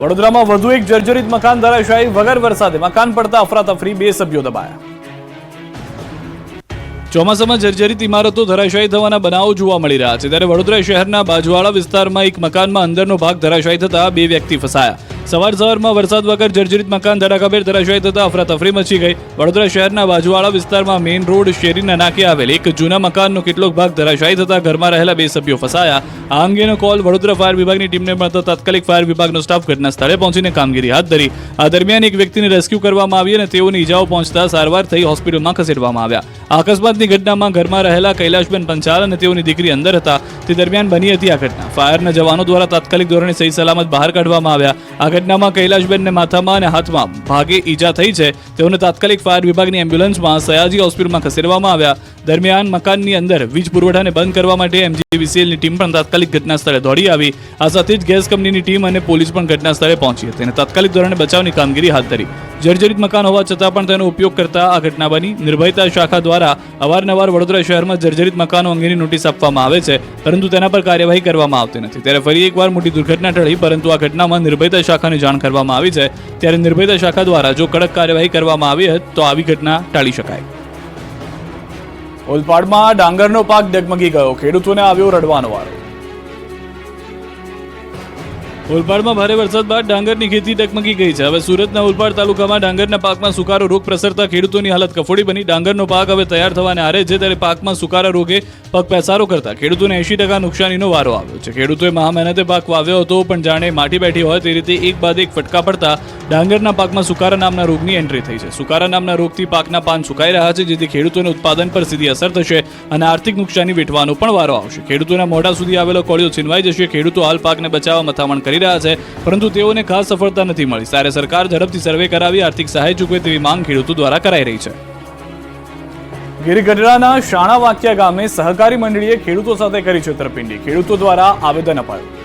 વડોદરામાં વધુ એક જર્જરિત મકાન ધરાશાયી, વગર વરસાદે મકાન પડતા અફરાતફરી, 2 સભ્યો દબાયા. ચોમાસામાં જર્જરિત ઇમારતો ધરાશાયી થવાના બનાવો જોવા મળી રહ્યા છે. ત્યારે વડોદરા શહેરના બાજવાડા વિસ્તારમાં એક મકાનમાં અંદરનો ભાગ ધરાશાયી થતા 2 વ્યક્તિ ફસાયા. સવારમાં વરસાદ વગર જર્જરિત મકાન ધડાકાભેર ધરાશાયી થતા અફરાતફરી મચી ગઈ. વડોદરા શહેરના બાજવાડા વિસ્તારમાં મેઇન રોડ શેરીના નાકે આવેલ એક જૂના મકાનનો કેટલોક ભાગ ધરાશાયી થતા ઘરમાં રહેલા 2 સભ્યો ફસાયા. આ અંગેનો કોલ વડોદરા ફાયર વિભાગની ટીમને મળતા તાત્કાલિક ફાયર વિભાગનો સ્ટાફ ઘટના સ્થળે પહોંચીને કામગીરી હાથ ધરી. આ દરમિયાન એક વ્યક્તિને રેસ્ક્યુ કરવામાં આવી અને તેઓને ઈજાઓ પહોંચતા સારવાર થઈ હોસ્પિટલમાં ખસેડવામાં આવ્યા. આ અકસ્માતની ઘટનામાં ઘરમાં રહેલા કૈલાશબેન પંચાલ અને તેઓની દીકરી અંદર હતા. તે દરમિયાન બની હતી આ ઘટના. ફાયરના જવાનો દ્વારા તાત્કાલિક ધોરણે સહી સલામત બહાર કાઢવામાં આવ્યા. આ ઘટનામાં કૈલાશબેનને માથામાં અને હાથમાં ભાગે ઈજા થઈ છે. તેઓને તાત્કાલિક ફાયર વિભાગની એમ્બ્યુલન્સમાં સયાજી હોસ્પિટલમાં ખસેડવામાં આવ્યા. દરમિયાન મકાનની અંદર વીજ પુરવઠાને બંધ કરવા માટે MGVCLની ટીમ પણ તાત્કાલિક ઘટના સ્થળે દોડી આવી. આ સાથે જ ગેસ કંપનીની ટીમ અને પોલીસ પણ ઘટના સ્થળે પહોંચી હતી અને તાત્કાલિક ધોરણે બચાવની કામગીરી હાથ ધરી. જર્જરિત મકાન હોવા છતાં પણ તેનો ઉપયોગ કરતા આ ઘટના બની. નિર્ભયતા શાખા દ્વારા અવારનવાર વડોદરા શહેરમાં જર્જરિત મકાનો અંગેની નોટિસ આપવામાં આવે છે, પરંતુ તેના પર કાર્યવાહી કરવામાં આવતી નથી. ત્યારે ફરી એકવાર મોટી દુર્ઘટના ટળી, પરંતુ આ ઘટનામાં નિર્ભયતા શાખાને જાણ કરવામાં આવી છે. ત્યારે નિર્ભયતા શાખા દ્વારા જો કડક કાર્યવાહી કરવામાં આવી હોત તો આવી ઘટના ટાળી શકાય. ઓલપાડમાં ડાંગરનો પાક ડગમગી ગયો, ખેડૂતોને આવ્યો રડવાનો વારો. ઓલપાડમાં ભારે વરસાદ બાદ ડાંગરની ખેતી ડગમગી ગઈ છે. હવે સુરતના ઓલપાડ તાલુકામાં ડાંગરના પાકમાં સુકારો રોગ પ્રસરતા ખેડૂતોની હાલત કફોડી બની. ડાંગરનો પાક હવે તૈયાર થવાને આરે છે, ત્યારે પાકમાં સુકારા રોગે પગ પેસારો કરતા ખેડૂતોને 80% નુકસાનીનો વારો આવ્યો છે. ખેડૂતોએ મહા મહેનતે પાક વાવ્યો હતો, પણ જાણે માટી બેઠી હોય તે રીતે એક બાદ એક ફટકા પડતા ડાંગરના પાકમાં સુકારા નામના રોગની એન્ટ્રી થઈ છે. સુકારા નામના રોગથી પાકના પાન સુકાઈ રહ્યા છે, જેથી ખેડૂતોને ઉત્પાદન પર સીધી અસર થશે અને આર્થિક નુકસાની વેઠવાનો પણ વારો આવશે. ખેડૂતોના મોઢા સુધી આવેલો કોળિયો છીનવાઈ જશે. ખેડૂતો હાલ પાકને બચાવવા મથામણ કરી રહ્યા છે, પરંતુ તેઓને ખાસ સફળતા નથી મળી. ત્યારે સરકાર ઝડપથી સર્વે કરાવી આર્થિક સહાય ચૂકવે તેવી માંગ ખેડૂતો દ્વારા કરાઈ રહી છે. ગીરગઢડાના શાણા વાંકિયા ગામે સહકારી મંડળીએ ખેડૂતો સાથે કરી છેતરપિંડી. ખેડૂતો દ્વારા આવેદન અપાયું.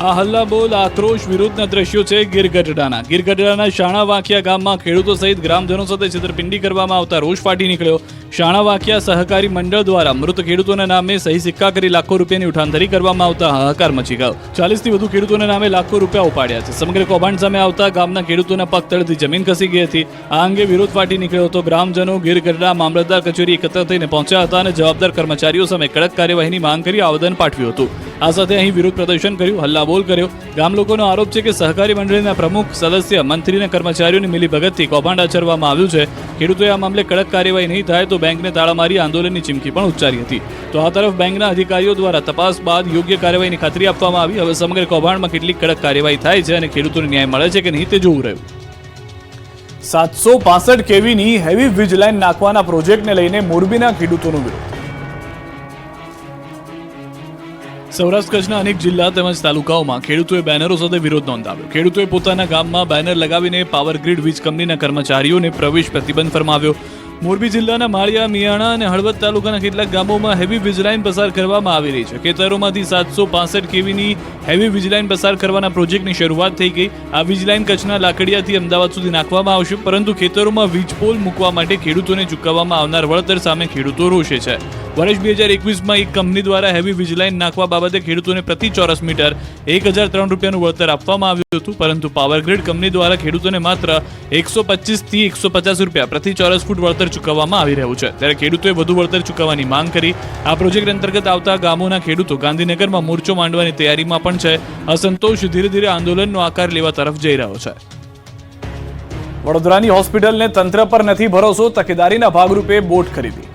આ હલ્લા બોલ આક્રોશ વિરુદ્ધના દ્રશ્યો છે ગીરગઢડાના શાણા વાંકિયા ગામમાં ખેડૂતો સહિત ગ્રામજનો સાથે છેતરપિંડી કરવામાં આવતા રોષ ફાટી નીકળ્યો. શાણા વાંકિયા સહકારી મંડળ દ્વારા મૃત ખેડૂતોના નામે સહી સિક્કા કરી લાખો રૂપિયાની ઉઠાંતરી કરવામાં આવતા હાહાકાર મચી ગયો. 40થી વધુ ખેડૂતોના નામે લાખો રૂપિયા ઉપાડ્યા છે. સમગ્ર કૌભાંડ સામે આવતા ગામના ખેડૂતોના પગ તળેથી જમીન ખસી ગઈ હતી. આ અંગે વિરોધ ફાટી નીકળ્યો હતો. ગ્રામજનો ગીરગઢડા મામલતદાર કચેરી એકત્ર થઈને પહોંચ્યા હતા અને જવાબદાર કર્મચારીઓ સામે કડક કાર્યવાહીની માંગ કરી આવેદન પાઠવ્યું હતું. આ સાથે અહીં વિરોધ પ્રદર્શન કર્યું, હલ્લાબોલ કર્યો. ગામ લોકોનો આરોપ છે કે સહકારી મંડળીના પ્રમુખ, સદસ્ય, મંત્રી અને કર્મચારીઓની મિલીભગતથી કૌભાંડ આચરવામાં આવ્યું છે. ખેડૂતોએ આ મામલે કડક કાર્યવાહી નહીં થાય તો બેંકને તાળા મારી આંદોલનની ચીમકી પણ ઉચ્ચારી હતી. તો આ તરફ બેંકના અધિકારીઓ દ્વારા તપાસ બાદ યોગ્ય કાર્યવાહીની ખાતરી આપવામાં આવી. હવે સમગ્ર કૌભાંડમાં કેટલી કડક કાર્યવાહી થાય છે અને ખેડૂતોને ન્યાય મળે છે કે નહીં તે જોવું રહ્યું. 765 kVની હેવી વીજ લાઇન નાખવાના પ્રોજેક્ટને લઈને મોરબીના ખેડૂતોનો વિરોધ. સૌરાષ્ટ્ર કચ્છના અનેક જિલ્લા તેમજ તાલુકાઓમાં ખેડૂતોએ બેનરો સાથે વિરોધ નોંધાવ્યો. ખેડૂતોએ પોતાના ગામમાં બેનર લગાવીને પાવર ગ્રીડ વીજ કંપનીના કર્મચારીઓને પ્રવેશ પ્રતિબંધ ફરમાવ્યો. મોરબી જિલ્લાના માળિયા, મિયાણા અને હળવદ તાલુકાના કેટલાક ગામોમાં હેવી વીજ લાઇન પસાર કરવામાં આવી રહી છે. ખેતરોમાંથી 765 kVની હેવી વીજ લાઇન પસાર કરવાના પ્રોજેક્ટની શરૂઆત થઈ ગઈ. આ વીજ લાઇન કચ્છના લાકડિયાથી અમદાવાદ સુધી નાખવામાં આવશે, પરંતુ ખેતરોમાં વીજ પોલ મૂકવા માટે ખેડૂતોને ચૂકવવામાં આવનાર વળતર સામે ખેડૂતો રોષે છે. વર્ષ 2021માં એક કંપની દ્વારા હેવી વીજ લાઇન નાખવા બાબતે ખેડૂતોને પ્રતિ ચોરસ મીટર 1003 રૂપિયાનું વળતર આપવામાં આવ્યું હતું, પરંતુ પાવર ગ્રીડ કંપની દ્વારા ખેડૂતોને માત્ર 125 થી 150 રૂપિયા પ્રતિ ચોરસ ફૂટ વળતર ચૂકવવામાં આવી રહ્યું છે. ત્યારે ખેડૂતોએ વધુ વળતર ચૂકવવાની માંગ કરી. આ પ્રોજેક્ટ અંતર્ગત આવતા ગામોના ખેડૂતો ગાંધીનગરમાં મોરચો માંડવાની તૈયારીમાં પણ છે. અસંતોષ ધીરે ધીરે આંદોલનનો આકાર લેવા તરફ જઈ રહ્યો છે. વડોદરાની હોસ્પિટલને તંત્ર પર નથી ભરોસો, તકેદારીના ભાગરૂપે બોટ ખરીદી.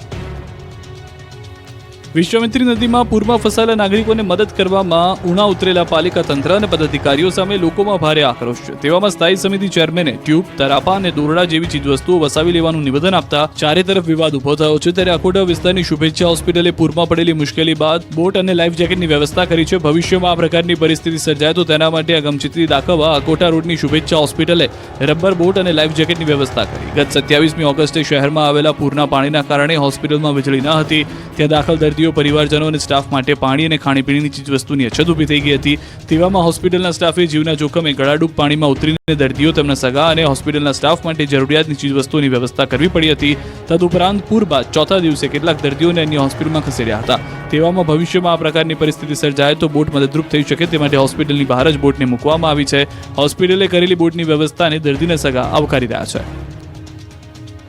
વિશ્વામિત્રી નદીમાં પૂરમાં ફસાયેલા નાગરિકોને મદદ કરવામાં ઉણા ઉતરેલા પાલિકા તંત્ર અને પદાધિકારીઓ સામે લોકોમાં ભારે આક્રોશ છે. તેવામાં સ્થાયી સમિતિ ચેરમેને ટ્યુબ, તરાપા અને દોરડા જેવી ચીજવસ્તુઓ વસાવી લેવાનું નિવેદન આપતા ચારે તરફ વિવાદ ઉભો થયો છે. ત્યારે અકોટા વિસ્તારની શુભેચ્છા હોસ્પિટલે પૂરમાં પડેલી મુશ્કેલી બાદ બોટ અને લાઈફ જેકેટની વ્યવસ્થા કરી છે. ભવિષ્યમાં આ પ્રકારની પરિસ્થિતિ સર્જાય તો તેના માટે અગમચેતી દાખવવા અકોટા રોડની શુભેચ્છા હોસ્પિટલે રબર બોટ અને લાઈફ જેકેટની વ્યવસ્થા કરી. ગત 27મી ઓગસ્ટે શહેરમાં આવેલા પૂરના પાણીના કારણે હોસ્પિટલમાં વીજળી ન હતી. ત્યાં દાખલ દર્દીઓ દર્દીઓ, પરિવારજનો અને સ્ટાફ માટે પાણી અને ખાણીપીણીની ચીજવસ્તુની અછત ઊભી થઈ ગઈ હતી. તેવામાં હોસ્પિટલના સ્ટાફે જીવના જોખમે ગળાડૂબ પાણીમાં ઉતરીને દર્દીઓ, તેમના સગા અને હોસ્પિટલના સ્ટાફ માટે જરૂરિયાતની ચીજવસ્તુઓની વ્યવસ્થા કરવી પડી હતી. તદુપરાંત પૂર બાદ ચોથા દિવસે કેટલાક દર્દીઓને અન્ય હોસ્પિટલમાં ખસેડ્યા હતા. તેવામાં ભવિષ્યમાં આ પ્રકારની પરિસ્થિતિ સર્જાય તો બોટ મદદરૂપ થઈ શકે તે માટે હોસ્પિટલની બહાર જ બોટને મૂકવામાં આવી છે. હોસ્પિટલે કરેલી બોટની વ્યવસ્થાને દર્દીના સગા આવકારી રહ્યા છે.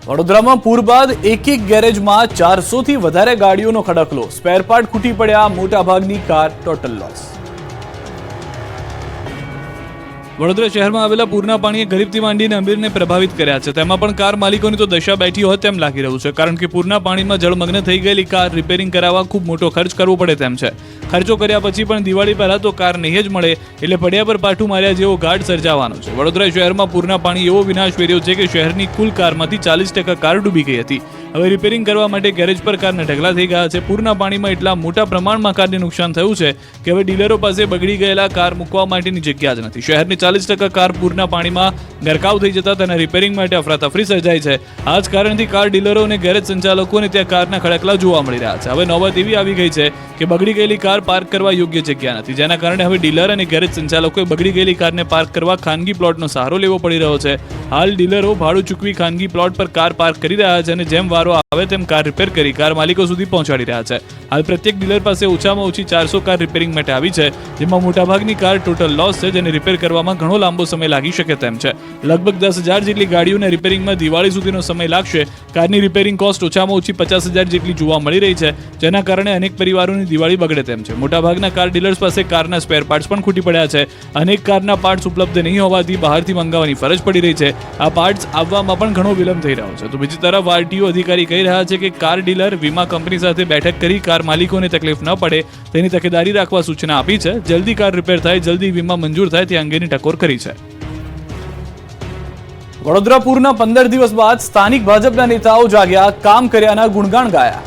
વડોદરામાં પૂર બાદ એક ગેરેજમાં 400 થી વધારે ગાડીઓનો ખડકલો. સ્પેર પાર્ટ ખૂટી પડ્યા, મોટાભાગની કાર ટોટલ લોસ. વડોદરા શહેરમાં આવેલા પૂરના પાણીએ ગરીબથી માંડીને અમીરને પ્રભાવિત કર્યા છે. તેમાં પણ કાર માલિકોની તો દશા બેઠી હોય તેમ લાગી રહ્યું છે, કારણ કે પૂરના પાણીમાં જળમગ્ન થઈ ગયેલી કાર રિપેરિંગ કરાવવા ખૂબ મોટો ખર્ચ કરવો પડે તેમ છે. ખર્ચો કર્યા પછી પણ દિવાળી પહેલા તો કાર નહીં જ મળે, એટલે પડ્યા પર પાટું માર્યા જેવો ઘાટ સર્જાવાનો છે. વડોદરા શહેરમાં પૂરના પાણી એવો વિનાશ વેર્યો છે કે શહેરની કુલ કારમાંથી 40% કાર ડૂબી ગઈ હતી. હવે રિપેરિંગ કરવા માટે ગેરેજ પર કારના ઢગલા થઈ ગયા છે. પૂરના પાણીમાં એટલા મોટા પ્રમાણમાં કારને નુકસાન થયું છે કે હવે ડીલરો પાસે બગડી ગયેલા કાર મૂકવા માટેની જગ્યા જ નથી. શહેરની 40% કાર પૂરના પાણીમાં ગરકાવ થઈ જતા તેના રિપેરિંગ માટે અફરાતફરી સર્જાઈ છે. આ જ કારણથી કાર ડીલરો અને ગેરેજ સંચાલકોને ત્યાં કારના ખડકલા જોવા મળી રહ્યા છે. હવે નોબત એવી આવી ગઈ છે કે બગડી ગયેલી કાર પાર્ક કરવા યોગ્ય જગ્યા નથી, જેના કારણે હવે ડીલર અને ગેરેજ સંચાલકોએ બગડી ગયેલી કારને પાર્ક કરવા ખાનગી પ્લોટનો સહારો લેવો પડી રહ્યો છે. હાલ ડીલરો ભાડું ચૂકવી ખાનગી પ્લોટ પર કાર પાર્ક કરી રહ્યા છે અને જેમ વારો આવે તેમ કાર રિપેર કરી કાર માલિકો સુધી પહોંચાડી રહ્યા છે. હાલ પ્રત્યેક ડીલર પાસે ઓછામાં ઓછી 400 કાર રિપેરિંગ માટે આવી છે, જેમાં મોટાભાગની કાર ટોટલ લોસ છે, જેને રિપેર કરવામાં ઘણો લાંબો સમય લાગી શકે તેમ છે. લગભગ 10,000 જેટલી ગાડીઓને રિપેરિંગમાં દિવાળી સુધીનો સમય લાગશે. કારની રિપેરિંગ કોસ્ટ ઓછામાં ઓછી 50,000 જેટલી જોવા મળી રહી છે, જેના કારણે અનેક પરિવારોની દિવાળી બગડે તેમ છે. મોટાભાગના કાર ડીલર્સ પાસે કારના સ્પેર પાર્ટ્સ પણ ખૂટી પડ્યા છે. અનેક કારના પાર્ટ્સ ઉપલબ્ધ નહીં હોવાથી બહારથી મંગાવવાની ફરજ પડી રહી છે. આ પાર્ટ્સ આવવામાં પણ ઘણો વિલંબ થઈ રહ્યો છે. તો બીજી તરફ આરટીઓ અધિકારી કહી રહ્યા છે કે કાર ડીલર વીમા કંપની સાથે બેઠક કરી કાર માલિકોને તકલીફ ન પડે તેની તકેદારી રાખવા સૂચના આપી છે. જલ્દી કાર રિપેર થાય, જલ્દી વીમા મંજૂર થાય તે અંગેની ટકોર કરી છે. વડોદરા પૂરના 15 દિવસ બાદ સ્થાનિક ભાજપના નેતાઓ જાગ્યા, કામ કર્યાના ગુણગાન ગાયા.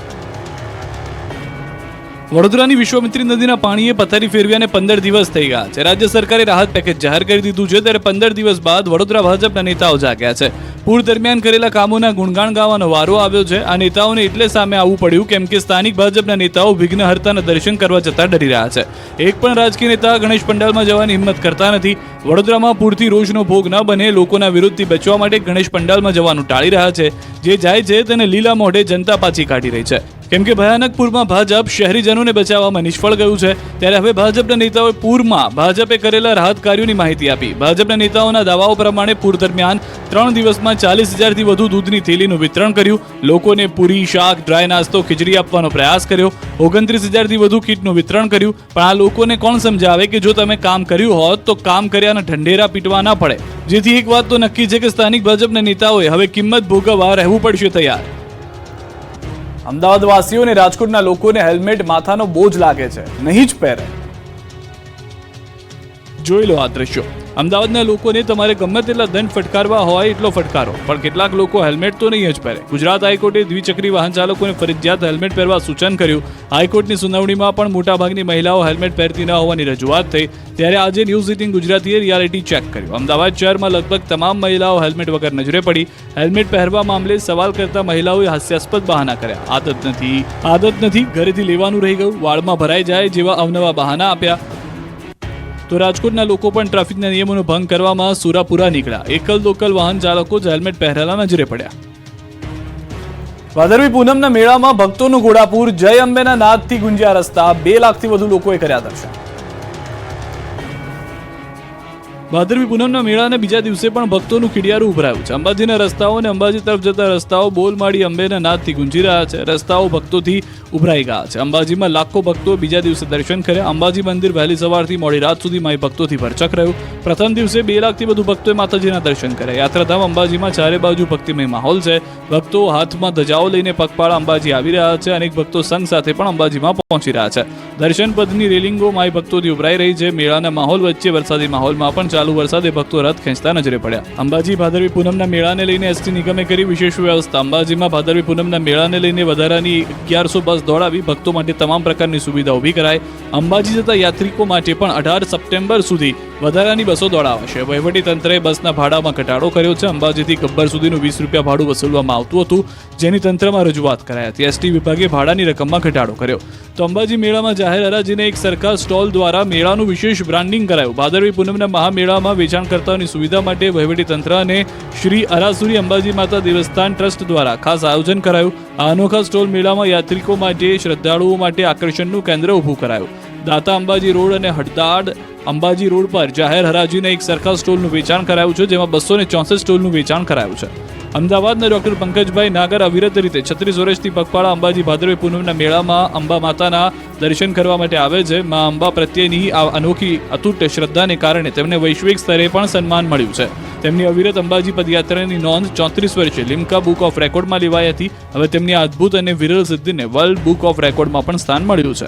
વડોદરાની વિશ્વામિત્રી નદીના પાણીએ પથારી ફેરવ્યાને 15 દિવસ થઈ ગયા છે. રાજ્ય સરકારે રાહત પેકેજ જાહેર કરી દીધું છે, ત્યારે 15 દિવસ બાદ વડોદરા ભાજપના નેતાઓ જાગ્યા છે. પૂર દરમિયાન કરેલા કામોના ગુણગાન ગાવાનો વારો આવ્યો છે. આ નેતાઓને એટલે સામે આવવું પડ્યું કેમ કે સ્થાનિક ભાજપના નેતાઓ વિઘ્નહર્તાના દર્શન કરવા જતા ડરી રહ્યા છે. એક પણ રાજકીય નેતા ગણેશ પંડાલમાં જવાની હિંમત કરતા નથી. વડોદરામાં પૂરથી રોષનો ભોગ ન બને, લોકોના વિરોધથી બચવા માટે ગણેશ પંડાલમાં જવાનું ટાળી રહ્યા છે. જે જાય છે તેને લીલા મોઢે જનતા પાછી કાઢી રહી છે, કેમ કે ભયાનક પૂરમાં ભાજપ શહેરીજનોને બચાવવામાં નિષ્ફળ ગયું છે. ત્યારે હવે ભાજપના નેતાઓએ પૂરમાં ભાજપે કરેલા રાહત કાર્યોની માહિતી આપી. ભાજપના નેતાઓના દાવાઓ પ્રમાણે પૂર દરમિયાન 3 દિવસમાં 40,000થી વધુ દૂધની થેલીનું વિતરણ કર્યું. લોકોને પૂરી, શાક, ડ્રાય નાસ્તો, ખીચડી આપવાનો પ્રયાસ કર્યો. 29,000થી વધુ કીટનું વિતરણ કર્યું. પણ આ લોકોને કોણ સમજાવે કે જો તમે કામ કર્યું હોત તો કામ કર્યાના ઢંઢેરા પીટવા ના પડે. જેથી એક વાત તો નક્કી છે કે સ્થાનિક ભાજપના નેતાઓએ હવે કિંમત ભોગવવા રહેવું પડશે તૈયાર. અમદાવાદ વાસીઓ અને રાજકોટના લોકોને હેલ્મેટ માથાનો બોજ લાગે છે, નહીં જ પહેરે. જોઈ લો આ દ્રશ્યો. અમદાવાદના લોકોને તમારે ગમે તેટલા દંડ ફટકારવા હોય એટલો ફટકારો, પણ કેટલાક લોકો હેલ્મેટ તો નહીં જ પહેરે. ગુજરાત હાઈકોર્ટે દ્વિચક્રી વાહન ચાલકોને ફરજિયાત હેલ્મેટ પહેરવા સૂચન કર્યું. હાઈકોર્ટની સુનાવણીમાં પણ મોટાભાગની મહિલાઓ હેલ્મેટ પહેરતી ન હોવાની રજૂઆત થઈ. ત્યારે આજે ન્યૂઝ 18 ગુજરાતીએ રિયાલિટી ચેક કર્યું. અમદાવાદ શહેરમાં લગભગ તમામ મહિલાઓ હેલ્મેટ વગર નજરે પડી. હેલ્મેટ પહેરવા મામલે સવાલ કરતા મહિલાઓએ હાસ્યાસ્પદ બહાના કર્યા. આદત નથી, ઘરેથી લેવાનું રહી ગયું, વાળમાં ભરાઈ જાય જેવા અવનવા બહાના આપ્યા. તો રાજકોટના લોકો પણ ટ્રાફિકના નિયમોનો ભંગ કરવામાં સુરાપુરા નીકળ્યા. એકલ દોકલ વાહન ચાલકો જ હેલ્મેટ પહેરેલા નજરે પડ્યા. ભાદરવી પૂનમના મેળામાં ભક્તોનું ઘોડાપુર. જય અંબેના નાદથી ગુંજ્યા રસ્તા. 2 લાખથી વધુ લોકોએ કર્યા દર્શન. ભાદરવી પૂનમના મેળાના બીજા દિવસે પણ ભક્તોનું ખીડિયારું ઉભરાયું છે. અંબાજીના રસ્તાઓ અને અંબાજી તરફ જતા રસ્તાઓ બોલમાળી અંબેના નાદથી ગુંજી રહ્યા છે. રસ્તાઓ ભક્તોથી ઉભરાઈ ગયા છે. અંબાજીમાં લાખો ભક્તો બીજા દિવસે દર્શન કર્યા. અંબાજી મંદિર વહેલી સવારથી મોડી રાત સુધી માઈ ભક્તોથી ભરચક રહ્યું. પ્રથમ દિવસે 2 લાખથી વધુ ભક્તોએ માતાજીના દર્શન કર્યા. યાત્રાધામ અંબાજીમાં ચારે બાજુ ભક્તિમય માહોલ છે. ભક્તો હાથમાં ધજાઓ લઈને પગપાળા અંબાજી આવી રહ્યા છે. અનેક ભક્તો સંઘ સાથે પણ અંબાજીમાં પહોંચી રહ્યા છે. દર્શન પદની રેલિંગો માઈ ભક્તોથી ઉભરાઈ રહી છે. મેળાના માહોલ વચ્ચે વરસાદી માહોલમાં પણ ચાલુ વરસાદે ભક્તો રથ ખેંચતા નજરે પડ્યા. અંબાજી ભાદરવી પૂનમના મેળાને લઈને એસટી નિગમે કરી વિશેષ વ્યવસ્થા. અંબાજીમાં ભાદરવી પૂનમના મેળાને લઈને વધારાની 1100 બસ બસ દોડાવી ભક્તો માટે તમામ પ્રકારની સુવિધા ઊભી કરાય. અંબાજી જતા યાત્રિકો માટે પણ 18 સપ્ટેમ્બર સુધી વધારાની બસો દોડાવાશે. વહીવટી તંત્રએ બસના ભાડામાં ઘટાડો કર્યો છે. અંબાજીથી ગબ્બર સુધીનું 20 રૂપિયા ભાડું વસૂલવામાં આવતું હતું, જેની તંત્રમાં રજૂઆત કરાઈ હતી. એસટી વિભાગે ભાડાની રકમમાં ઘટાડો કર્યો. તો અંબાજી મેળામાં જાહેર હરાજીને એક સરકાર સ્ટોલ દ્વારા મેળાનું વિશેષ બ્રાન્ડિંગ કરાયું. ભાદરવી પૂનમના મહામેળામાં વેચાણકર્તાઓની સુવિધા માટે વહીવટી તંત્ર અને શ્રી અરાસુરી અંબાજી માતા દેવસ્થાન ટ્રસ્ટ દ્વારા ખાસ આયોજન કરાયું. આ અનોખા સ્ટોલ મેળામાં યાત્રિકો માટે, શ્રદ્ધાળુઓ માટે આકર્ષણનું કેન્દ્ર ઊભું કરાયું. દાતા અંબાજી રોડ અને હડદાડ અંબાજી રોડ પર જાહેર હરાજીને એક સરખા સ્ટોલનું વેચાણ કરાયું છે, જેમાં 264 સ્ટોલનું વેચાણ કરાયું છે. અમદાવાદના ડોક્ટર પંકજભાઈ નાગર અવિરત રીતે 36 વર્ષથી પગપાળા અંબાજી ભાદરવી પૂનમના મેળામાં અંબા માતાના દર્શન કરવા માટે આવે છે. મા અંબા પ્રત્યેની આ અનોખી અતૂટ શ્રદ્ધાને કારણે તેમને વૈશ્વિક સ્તરે પણ સન્માન મળ્યું છે. તેમની અવિરત અંબાજી પદયાત્રાની નોંધ 34 વર્ષે લિમ્કા બુક ઓફ રેકોર્ડમાં લેવાઈ હતી. હવે તેમની આ અદ્ભુત અને વિરલ સિદ્ધિને વર્લ્ડ બુક ઓફ રેકોર્ડમાં પણ સ્થાન મળ્યું છે.